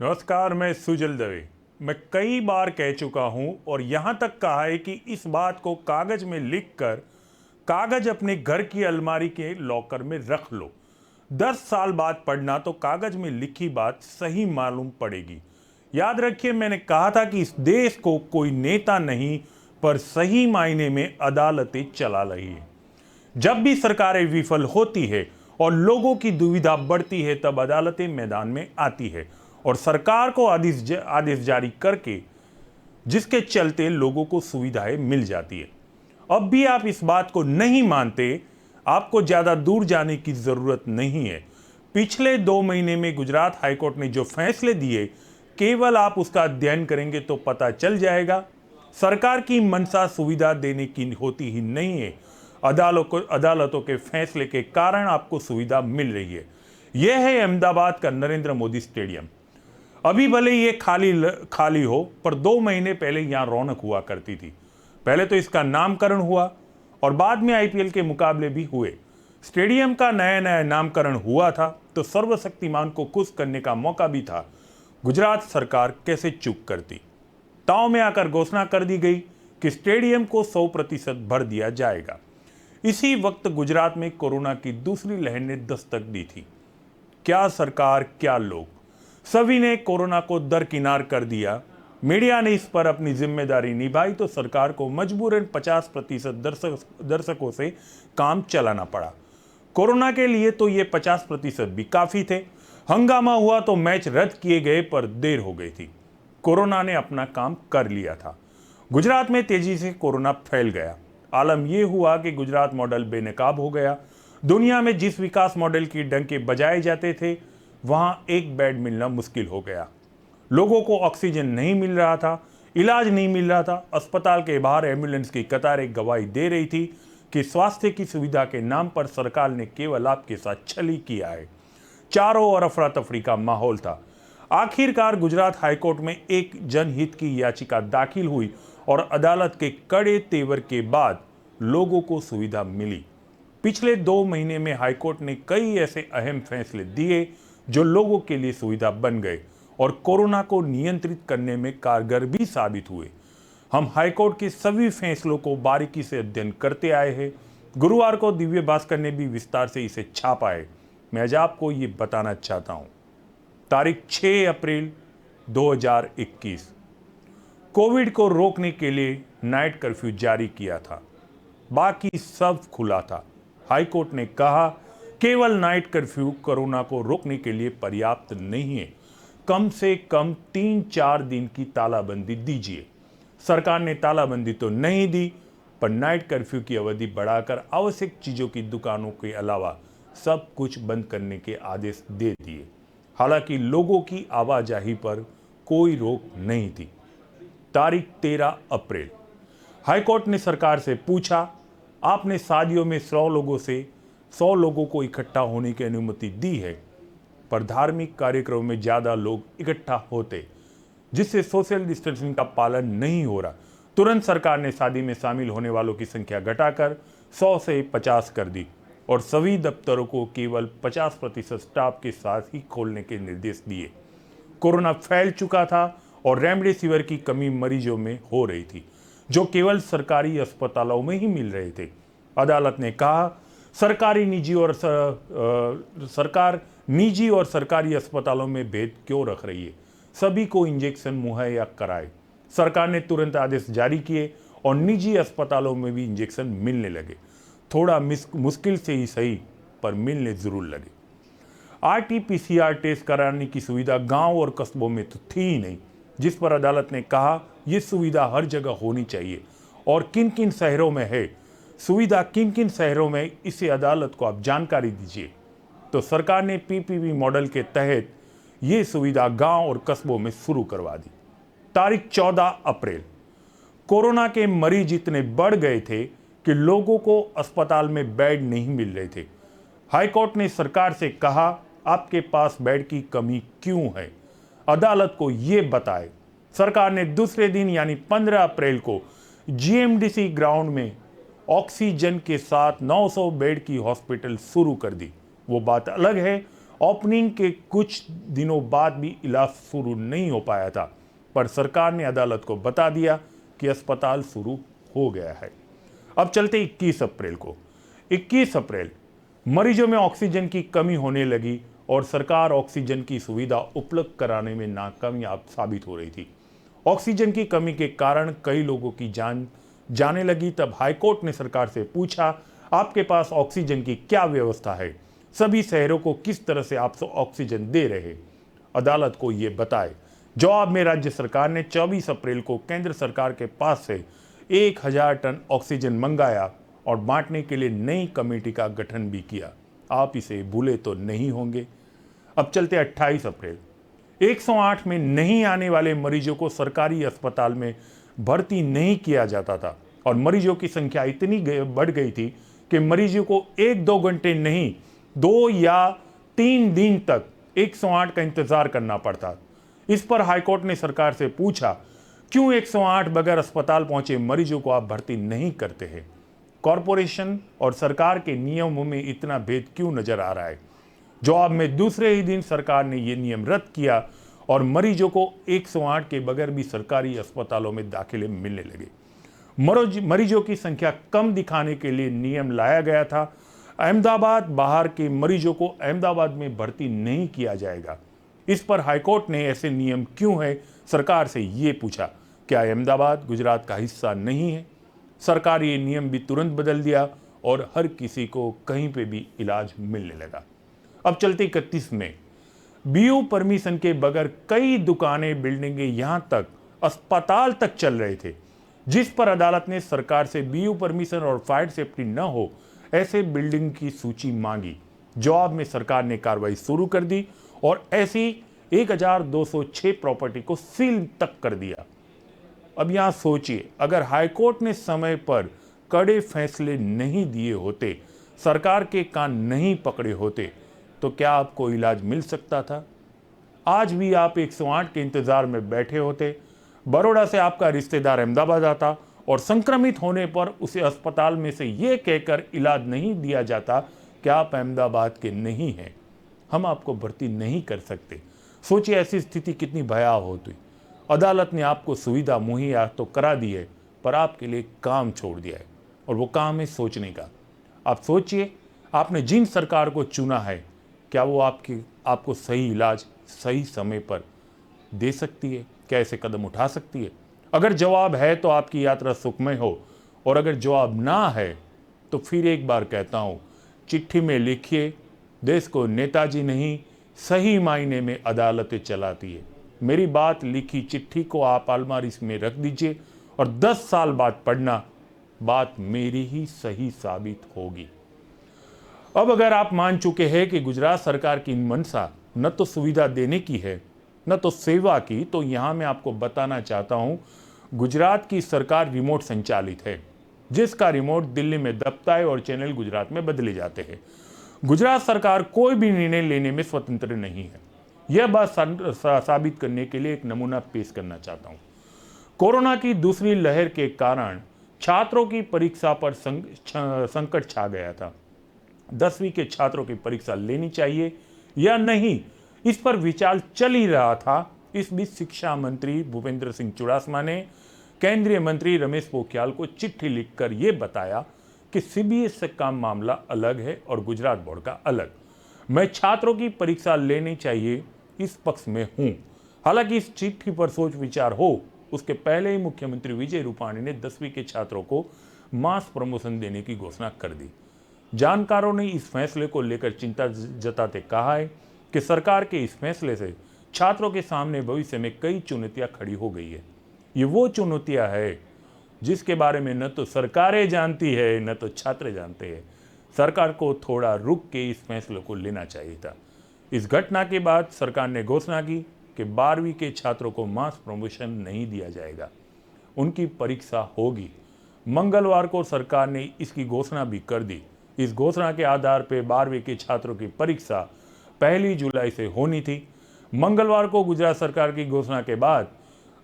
नमस्कार, मैं सुजल दवे। मैं कई बार कह चुका हूं और यहां तक कहा है कि इस बात को कागज में लिखकर कागज अपने घर की अलमारी के लॉकर में रख लो। 10 साल बाद पढ़ना तो कागज में लिखी बात सही मालूम पड़ेगी। याद रखिए, मैंने कहा था कि इस देश को कोई नेता नहीं पर सही मायने में अदालतें चला रही है। जब भी सरकारें विफल होती है और लोगों की दुविधा बढ़ती है तब अदालतें मैदान में आती है और सरकार को आदेश जारी करके जिसके चलते लोगों को सुविधाएं मिल जाती है। अब भी आप इस बात को नहीं मानते, आपको ज्यादा दूर जाने की जरूरत नहीं है। पिछले 2 महीने में गुजरात हाईकोर्ट ने जो फैसले दिए, केवल आप उसका अध्ययन करेंगे तो पता चल जाएगा। सरकार की मंशा सुविधा देने की होती ही नहीं है। अदालतों के फैसले के कारण आपको सुविधा मिल रही है। यह है अहमदाबाद का नरेंद्र मोदी स्टेडियम। अभी भले ये खाली हो, पर 2 महीने पहले यहां रौनक हुआ करती थी। पहले तो इसका नामकरण हुआ और बाद में आईपीएल के मुकाबले भी हुए। स्टेडियम का नया नया नामकरण हुआ था तो सर्वशक्तिमान को खुश करने का मौका भी था। गुजरात सरकार कैसे चूक करती। ताव में आकर घोषणा कर दी गई कि स्टेडियम को 100% भर दिया जाएगा। इसी वक्त गुजरात में कोरोना की दूसरी लहर ने दस्तक दी थी। क्या सरकार, क्या लोग, सभी ने कोरोना को दरकिनार कर दिया। मीडिया ने इस पर अपनी जिम्मेदारी निभाई तो सरकार को मजबूरन 50% दर्शकों से काम चलाना पड़ा। कोरोना के लिए तो ये 50% भी काफी थे। हंगामा हुआ तो मैच रद्द किए गए पर देर हो गई थी। कोरोना ने अपना काम कर लिया था। गुजरात में तेजी से कोरोना फैल गया। आलम यह हुआ कि गुजरात मॉडल बेनकाब हो गया। दुनिया में जिस विकास मॉडल की डंके बजाए जाते थे वहां एक बेड मिलना मुश्किल हो गया। लोगों को ऑक्सीजन नहीं मिल रहा था, इलाज नहीं मिल रहा था। अस्पताल के बाहर एम्बुलेंस की कतारें गवाही दे रही थी कि स्वास्थ्य की सुविधा के नाम पर सरकार ने केवल आपके साथ छल ही किया है। चारों ओर अफरा तफरी का माहौल था। आखिरकार गुजरात हाईकोर्ट में एक जनहित की याचिका दाखिल हुई और अदालत के कड़े तेवर के बाद लोगों को सुविधा मिली। पिछले 2 महीने में हाईकोर्ट ने कई ऐसे अहम फैसले दिए जो लोगों के लिए सुविधा बन गए और कोरोना को नियंत्रित करने में कारगर भी साबित हुए। हम हाईकोर्ट के सभी फैसलों को बारीकी से अध्ययन करते आए हैं। गुरुवार को दिव्य भास्कर ने भी विस्तार से इसे छापा है। मैं आज आपको ये बताना चाहता हूं। तारीख 6 अप्रैल 2021, कोविड को रोकने के लिए नाइट कर्फ्यू जारी किया था। बाकी सब खुला था। हाईकोर्ट ने कहा केवल नाइट कर्फ्यू कोरोना को रोकने के लिए पर्याप्त नहीं है। कम से कम 3-4 दिन की तालाबंदी दीजिए। सरकार ने तालाबंदी तो नहीं दी पर नाइट कर्फ्यू की अवधि बढ़ाकर आवश्यक चीजों की दुकानों के अलावा सब कुछ बंद करने के आदेश दे दिए। हालांकि लोगों की आवाजाही पर कोई रोक नहीं थी। तारीख 13 अप्रैल, हाईकोर्ट ने सरकार से पूछा, आपने शादियों में 100 लोगों को इकट्ठा होने की अनुमति दी है पर धार्मिक कार्यक्रमों में ज्यादा लोग इकट्ठा होते जिससे सोशल डिस्टेंसिंग का पालन नहीं हो रहा। तुरंत सरकार ने शादी में शामिल होने वालों की संख्या घटाकर 100 से 50 कर दी और सभी दफ्तरों को केवल 50% स्टाफ के साथ ही खोलने के निर्देश दिए। कोरोना फैल चुका था और रेमडेसिविर की कमी मरीजों में हो रही थी जो केवल सरकारी अस्पतालों में ही मिल रहे थे। अदालत ने कहा सरकार निजी और सरकारी अस्पतालों में भेद क्यों रख रही है, सभी को इंजेक्शन मुहैया कराए। सरकार ने तुरंत आदेश जारी किए और निजी अस्पतालों में भी इंजेक्शन मिलने लगे। थोड़ा मुश्किल से ही सही पर मिलने जरूर लगे। आरटी-पीसीआर टेस्ट कराने की सुविधा गांव और कस्बों में तो थी ही नहीं, जिस पर अदालत ने कहा यह सुविधा हर जगह होनी चाहिए और किन किन शहरों में है सुविधा, किन किन शहरों में, इसे अदालत को आप जानकारी दीजिए। तो सरकार ने पीपीपी मॉडल के तहत ये सुविधा गांव और कस्बों में शुरू करवा दी। तारीख 14 अप्रैल, कोरोना के मरीज इतने बढ़ गए थे कि लोगों को अस्पताल में बेड नहीं मिल रहे थे। हाईकोर्ट ने सरकार से कहा आपके पास बेड की कमी क्यों है, अदालत को यह बताए। सरकार ने दूसरे दिन यानी 15 अप्रैल को जीएमडीसी ग्राउंड में ऑक्सीजन के साथ 900 बेड की हॉस्पिटल शुरू कर दी। वो बात अलग है ओपनिंग के कुछ दिनों बाद भी इलाज शुरू नहीं हो पाया था, पर सरकार ने अदालत को बता दिया कि अस्पताल शुरू हो गया है। अब चलते 21 अप्रैल को। 21 अप्रैल मरीजों में ऑक्सीजन की कमी होने लगी और सरकार ऑक्सीजन की सुविधा उपलब्ध कराने में नाकामयाब साबित हो रही थी। ऑक्सीजन की कमी के कारण कई लोगों की जान जाने लगी। तब हाईकोर्ट ने सरकार से पूछा, आपके पास ऑक्सीजन की क्या व्यवस्था है? सभी शहरों को किस तरह से आप ऑक्सीजन दे रहे? अदालत को ये बताए। जवाब में राज्य सरकार ने 24 अप्रैल को केंद्र सरकार के पास से 1000 टन ऑक्सीजन मंगाया और बांटने के लिए नई कमेटी का गठन भी किया। आप इसे भूले तो नहीं होंगे। अब चलते 28 अप्रैल। 108 में नहीं आने वाले मरीजों को सरकारी अस्पताल में भर्ती नहीं किया जाता था और मरीजों की संख्या इतनी बढ़ गई थी कि मरीजों को 1-2 घंटे नहीं 2 या 3 दिन तक 108 का इंतजार करना पड़ता। इस पर हाईकोर्ट ने सरकार से पूछा, क्यों 108 बगैर अस्पताल पहुंचे मरीजों को आप भर्ती नहीं करते हैं? कॉरपोरेशन और सरकार के नियमों में इतना भेद क्यों नजर आ रहा है? जवाब में दूसरे ही दिन सरकार ने यह नियम रद्द किया और मरीजों को 108 के बगैर भी सरकारी अस्पतालों में दाखिले मिलने लगे। मरीजों की संख्या कम दिखाने के लिए नियम लाया गया था। अहमदाबाद बाहर के मरीजों को अहमदाबाद में भर्ती नहीं किया जाएगा। इस पर हाईकोर्ट ने ऐसे नियम क्यों है सरकार से ये पूछा। क्या अहमदाबाद गुजरात का हिस्सा नहीं है? सरकार ये नियम भी तुरंत बदल दिया और हर किसी को कहीं पे भी इलाज मिलने लगा। अब चलते 31 में बीयू परमिशन के बगैर कई दुकानें, बिल्डिंगें, यहां तक अस्पताल तक चल रहे थे, जिस पर अदालत ने सरकार से बीयू परमिशन और फायर सेफ्टी न हो ऐसे बिल्डिंग की सूची मांगी। जवाब में सरकार ने कार्रवाई शुरू कर दी और ऐसी 1206 प्रॉपर्टी को सील तक कर दिया। अब यहां सोचिए, अगर हाईकोर्ट ने समय पर कड़े फैसले नहीं दिए होते, सरकार के कान नहीं पकड़े होते, तो क्या आपको इलाज मिल सकता था? आज भी आप 108 के इंतजार में बैठे होते। बड़ौदा से आपका रिश्तेदार अहमदाबाद आता और संक्रमित होने पर उसे अस्पताल में से यह कहकर इलाज नहीं दिया जाता कि आप अहमदाबाद के नहीं हैं, हम आपको भर्ती नहीं कर सकते। सोचिए ऐसी स्थिति कितनी भयावह होती। अदालत ने आपको सुविधा मुहैया तो करा दी है, पर आपके लिए काम छोड़ दिया है, और वो काम है सोचने का। आप सोचिए, आपने जिन सरकार को चुना है, क्या वो आपको सही इलाज सही समय पर दे सकती है? क्या ऐसे कदम उठा सकती है? अगर जवाब है तो आपकी यात्रा सुखमय हो, और अगर जवाब ना है तो फिर एक बार कहता हूँ, चिट्ठी में लिखिए, देश को नेताजी नहीं सही मायने में अदालतें चलाती है। मेरी बात लिखी चिट्ठी को आप अलमारी में रख दीजिए और 10 साल बाद पढ़ना, बात मेरी ही सही साबित होगी। अब अगर आप मान चुके हैं कि गुजरात सरकार की मंशा न तो सुविधा देने की है न तो सेवा की, तो यहां मैं आपको बताना चाहता हूं, गुजरात की सरकार रिमोट संचालित है, जिसका रिमोट दिल्ली में दबता है और चैनल गुजरात में बदले जाते हैं। गुजरात सरकार कोई भी निर्णय लेने में स्वतंत्र नहीं है। यह बात साबित करने के लिए एक नमूना पेश करना चाहता हूं। कोरोना की दूसरी लहर के कारण छात्रों की परीक्षा पर संकट छा गया था। 10वीं के छात्रों की परीक्षा लेनी चाहिए या नहीं, इस पर विचार चल ही रहा था। इस बीच शिक्षा मंत्री भूपेंद्र सिंह चुड़ासमा ने केंद्रीय मंत्री रमेश पोखरियाल को चिट्ठी लिखकर यह बताया कि सीबीएसई का मामला अलग है और गुजरात बोर्ड का अलग। मैं छात्रों की परीक्षा लेनी चाहिए इस पक्ष में हूं। हालांकि इस चिट्ठी पर सोच विचार हो उसके पहले ही मुख्यमंत्री विजय रूपाणी ने 10वीं के छात्रों को मास प्रमोशन देने की घोषणा कर दी। जानकारों ने इस फैसले को लेकर चिंता जताते कहा है कि सरकार के इस फैसले से छात्रों के सामने भविष्य में कई चुनौतियां खड़ी हो गई है। ये वो चुनौतियां है जिसके बारे में न तो सरकारें जानती है न तो छात्र जानते हैं। सरकार को थोड़ा रुक के इस फैसले को लेना चाहिए था। इस घटना के बाद सरकार ने घोषणा की कि 12वीं के छात्रों को मास प्रमोशन नहीं दिया जाएगा, उनकी परीक्षा होगी। मंगलवार को सरकार ने इसकी घोषणा भी कर दी। इस घोषणा के आधार पर 12वीं के छात्रों की परीक्षा 1 जुलाई से होनी थी। मंगलवार को गुजरात सरकार की घोषणा के बाद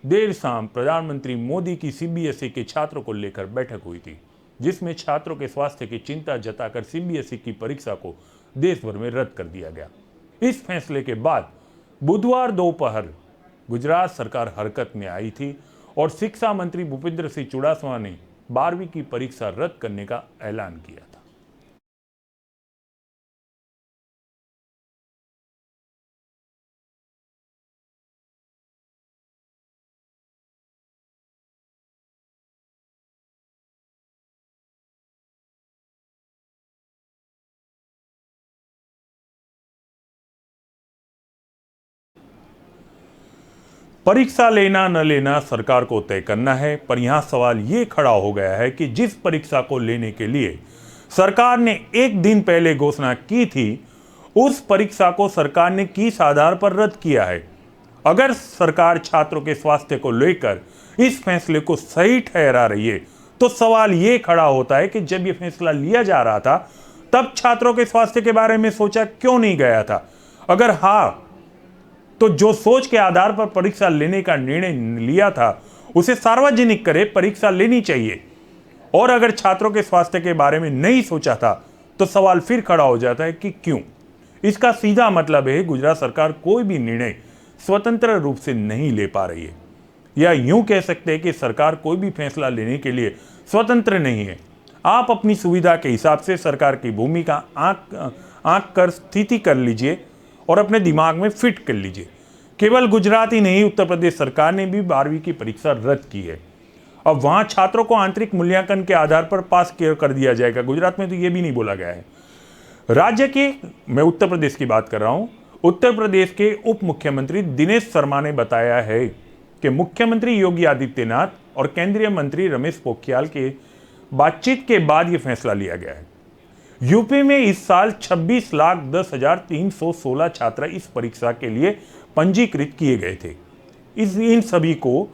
देर शाम प्रधानमंत्री मोदी की सीबीएसई के छात्रों को लेकर बैठक हुई थी, जिसमें छात्रों के स्वास्थ्य की चिंता जताकर सीबीएसई की परीक्षा को देश भर में रद्द कर दिया गया। इस फैसले के बाद बुधवार दोपहर गुजरात सरकार हरकत में आई थी और शिक्षा मंत्री भूपेंद्र सिंह चुड़ासमा ने 12वीं की परीक्षा रद्द करने का ऐलान किया था। परीक्षा लेना न लेना सरकार को तय करना है, पर यहां सवाल ये खड़ा हो गया है कि जिस परीक्षा को लेने के लिए सरकार ने एक दिन पहले घोषणा की थी, उस परीक्षा को सरकार ने किस आधार पर रद्द किया है। अगर सरकार छात्रों के स्वास्थ्य को लेकर इस फैसले को सही ठहरा रही है, तो सवाल ये खड़ा होता है कि जब ये फैसला लिया जा रहा था, तब छात्रों के स्वास्थ्य के बारे में सोचा क्यों नहीं गया था। अगर हाँ, तो जो सोच के आधार पर परीक्षा लेने का निर्णय लिया था उसे सार्वजनिक करे, परीक्षा लेनी चाहिए। और अगर छात्रों के स्वास्थ्य के बारे में नहीं सोचा था, तो सवाल फिर खड़ा हो जाता है कि क्यों। इसका सीधा मतलब है गुजरात सरकार कोई भी निर्णय स्वतंत्र रूप से नहीं ले पा रही है, या यूं कह सकते हैं कि सरकार कोई भी फैसला लेने के लिए स्वतंत्र नहीं है। आप अपनी सुविधा के हिसाब से सरकार की भूमिका आंक कर स्थिति कर लीजिए और अपने दिमाग में फिट कर लीजिए। केवल गुजरात ही नहीं, उत्तर प्रदेश सरकार ने भी 12वीं की परीक्षा रद्द की है। अब वहां छात्रों को आंतरिक मूल्यांकन के आधार पर पास कर दिया जाएगा। गुजरात में तो यह भी नहीं बोला गया है। राज्य के, मैं उत्तर प्रदेश की बात कर रहा हूं, उत्तर प्रदेश के उप मुख्यमंत्री दिनेश शर्मा ने बताया है कि मुख्यमंत्री योगी आदित्यनाथ और केंद्रीय मंत्री रमेश पोखरियाल के बातचीत के बाद यह फैसला लिया गया है। यूपी में इस साल 26,10,316 छात्र इस परीक्षा के लिए पंजीकृत किए गए थे। इन सभी को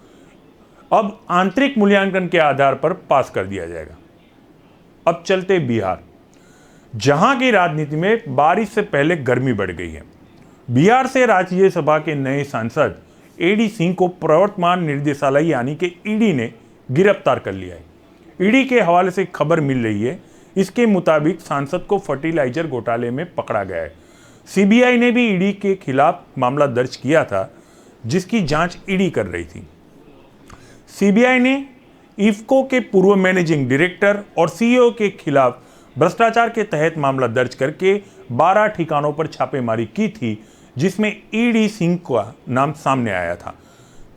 अब आंतरिक मूल्यांकन के आधार पर पास कर दिया जाएगा। अब चलते बिहार, जहां की राजनीति में बारिश से पहले गर्मी बढ़ गई है। बिहार से राज्यसभा के नए सांसद एडी सिंह को प्रवर्तमान निर्देशालय यानी कि ईडी ने गिरफ्तार कर लिया है। ईडी के हवाले से खबर मिल रही है, इसके मुताबिक सांसद को फर्टिलाइजर घोटाले में पकड़ा गया है। सीबीआई ने भी ईडी के खिलाफ मामला दर्ज किया था, जिसकी जांच ईडी कर रही थी। सीबीआई ने इफ्को के पूर्व मैनेजिंग डायरेक्टर और सीईओ के खिलाफ भ्रष्टाचार के तहत मामला दर्ज करके 12 ठिकानों पर छापेमारी की थी, जिसमें ईडी सिंह का नाम सामने आया था।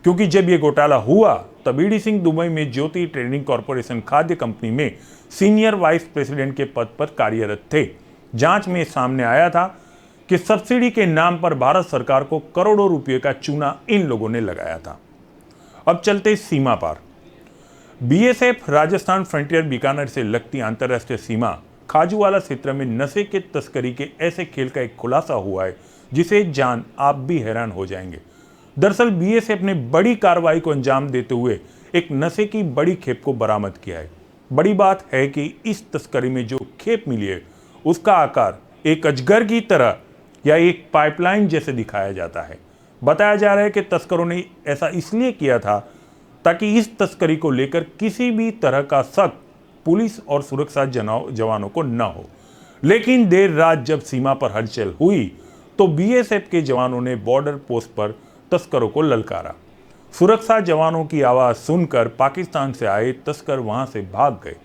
क्योंकि जब यह घोटाला हुआ तब ईडी सिंह दुबई में ज्योति ट्रेडिंग कॉरपोरेशन खाद्य कंपनी में सीनियर वाइस प्रेसिडेंट के पद पर कार्यरत थे। जांच में सामने आया था कि सब्सिडी के नाम पर भारत सरकार को करोड़ों रुपए का चूना इन लोगों ने लगाया था। अब चलते सीमा पार। बीएसएफ राजस्थान फ्रंटियर बीकानेर से लगती अंतर्राष्ट्रीय सीमा खाजूवाला क्षेत्र में नशे के तस्करी के ऐसे खेल का एक खुलासा हुआ है जिसे जान आप भी हैरान हो जाएंगे। दरअसल बीएसएफ ने बड़ी कार्रवाई को अंजाम देते हुए एक नशे की बड़ी खेप को बरामद किया है। बड़ी बात है कि इस तस्करी में जो खेप मिली है उसका आकार एक अजगर की तरह या एक पाइपलाइन जैसे दिखाया जाता है। बताया जा रहा है कि तस्करों ने ऐसा इसलिए किया था ताकि इस तस्करी को लेकर किसी भी तरह का शक पुलिस और सुरक्षा जवानों को न हो। लेकिन देर रात जब सीमा पर हलचल हुई तो बीएसएफ के जवानों ने बॉर्डर पोस्ट पर तस्करों को ललकारा। सुरक्षा जवानों की आवाज़ सुनकर पाकिस्तान से आए तस्कर वहां से भाग गए।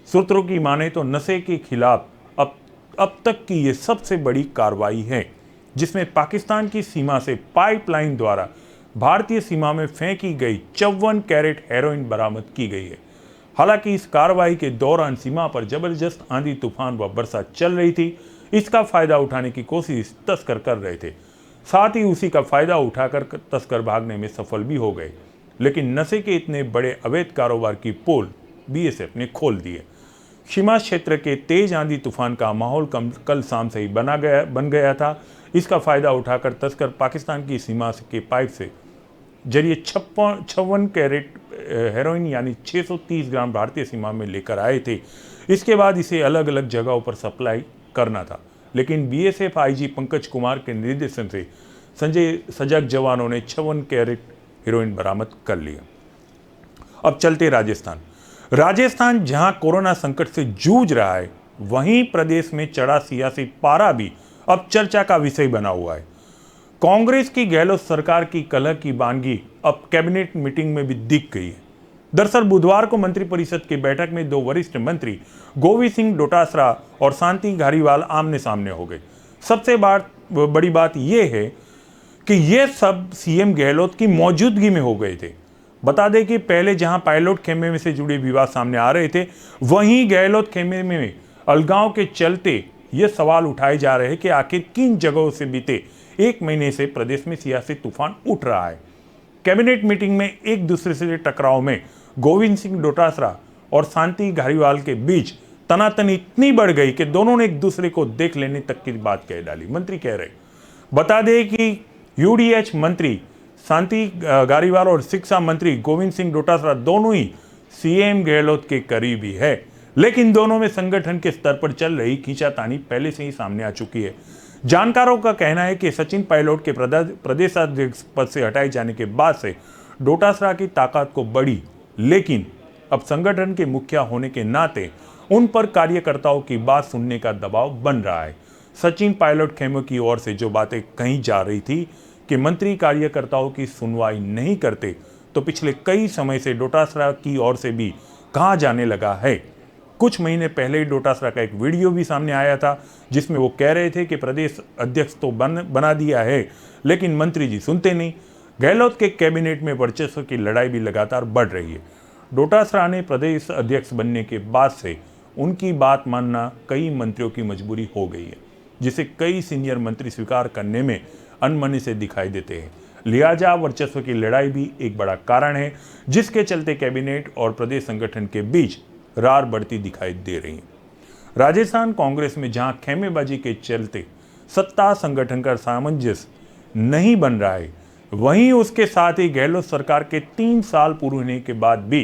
सूत्रों की माने तो नशे के खिलाफ अब तक की ये सबसे बड़ी कार्रवाई है, जिसमें पाकिस्तान की सीमा से पाइपलाइन द्वारा भारतीय सीमा में फेंकी गई 54 कैरेट हेरोइन बरामद की गई है। हालांकि इस कार्रवाई के दौरान सीमा पर जबरदस्त आंधी तूफान व बरसात चल रही थी। इसका फायदा उठाने की कोशिश तस्कर कर रहे थे। साथ ही उसी का फायदा उठाकर तस्कर भागने में सफल भी हो गए। लेकिन नशे के इतने बड़े अवैध कारोबार की पोल बीएसएफ ने खोल दी है। सीमा क्षेत्र के तेज आंधी तूफान का माहौल कल शाम से ही बन गया था। इसका फायदा उठाकर तस्कर पाकिस्तान की सीमा के पाइप से जरिए 56 कैरेट हेरोइन यानी 630 ग्राम भारतीय सीमा में लेकर आए थे। इसके बाद इसे अलग अलग जगहों पर सप्लाई करना था, लेकिन बीएसएफ आईजी पंकज कुमार के निर्देशन से सजग जवानों ने 56 कैरेट हेरोइन बरामद कर लिया। अब चलते राजस्थान जहां कोरोना संकट से जूझ रहा है, वहीं प्रदेश में चढ़ा सियासी पारा भी अब चर्चा का विषय बना हुआ है। कांग्रेस की गहलोत सरकार की कलह की वानगी अब कैबिनेट मीटिंग में भी दिख गई है। दरअसल बुधवार को मंत्रिपरिषद की बैठक में दो वरिष्ठ मंत्री गोविंद सिंह डोटासरा और शांति धारीवाल आमने सामने हो गए। सबसे बड़ी बात यह है कि ये सब सीएम गहलोत की मौजूदगी में हो गए थे। बता दें कि पहले जहां पायलट खेमे में से जुड़े विवाद सामने आ रहे थे, वहीं गहलोत खेमे में अलगाव के चलते ये सवाल उठाए जा रहे हैं कि आखिर किन जगहों से बीते एक महीने से प्रदेश में सियासी तूफान उठ रहा है। कैबिनेट मीटिंग में एक दूसरे से टकराव में गोविंद सिंह डोटासरा और शांति धारीवाल के बीच तनातनी इतनी बढ़ गई कि दोनों ने एक दूसरे को देख लेने तक की बात कह डाली। मंत्री कह रहे, बता दें कि यूडीएच मंत्री शांति धारीवाल और शिक्षा मंत्री गोविंद सिंह डोटासरा दोनों ही सीएम गहलोत के करीबी है, लेकिन दोनों में संगठन के स्तर पर चल रही खींचातानी पहले से ही सामने आ चुकी है। जानकारों का कहना है कि सचिन पायलट के प्रदेशाध्यक्ष पद से हटाए जाने के बाद से डोटासरा की ताकत को बढ़ी, लेकिन अब संगठन के मुखिया होने के नाते उन पर कार्यकर्ताओं की बात सुनने का दबाव बन रहा है। सचिन पायलट खेमे की ओर से जो बातें कही जा रही थी कि मंत्री कार्यकर्ताओं की सुनवाई नहीं करते, तो पिछले कई समय से डोटासरा की ओर से भी कहा जाने लगा है। कुछ महीने पहले ही डोटासरा का एक वीडियो भी सामने आया था, जिसमें वो कह रहे थे कि प्रदेश अध्यक्ष तो बना दिया है, लेकिन मंत्री जी सुनते नहीं। गहलोत के कैबिनेट में वर्चस्व की लड़ाई भी लगातार बढ़ रही है। डोटासरा ने प्रदेश अध्यक्ष बनने के बाद से उनकी बात मानना कई मंत्रियों की मजबूरी हो गई है, जिसे कई सीनियर मंत्री स्वीकार करने में अनमने से दिखाई देते हैं। लिहाजा वर्चस्व की लड़ाई भी एक बड़ा कारण है, जिसके चलते कैबिनेट और प्रदेश संगठन के बीच रार बढ़ती दिखाई दे रही है। राजस्थान कांग्रेस में जहां खेमेबाजी के चलते सत्ता संगठन का सामंजस्य नहीं बन रहा है, वहीं उसके साथ ही गहलोत सरकार के 3 साल पूरे होने के बाद भी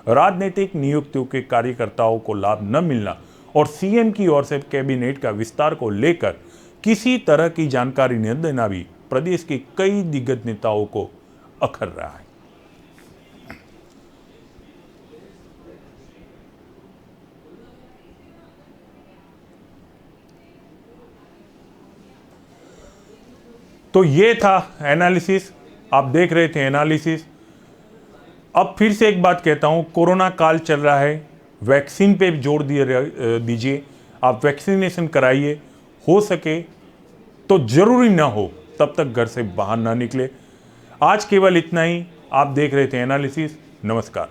राजनीतिक नियुक्तियों के कार्यकर्ताओं को लाभ न मिलना और सीएम की ओर से कैबिनेट का विस्तार को लेकर किसी तरह की जानकारी न देना भी प्रदेश के कई दिग्गज नेताओं को अखर रहा है। तो ये था एनालिसिस, आप देख रहे थे एनालिसिस। अब फिर से एक बात कहता हूं, कोरोना काल चल रहा है, वैक्सीन पे जोर दीजिए, आप वैक्सीनेशन कराइए, हो सके तो जरूरी ना हो तब तक घर से बाहर ना निकले। आज केवल इतना ही। आप देख रहे थे एनालिसिस। नमस्कार।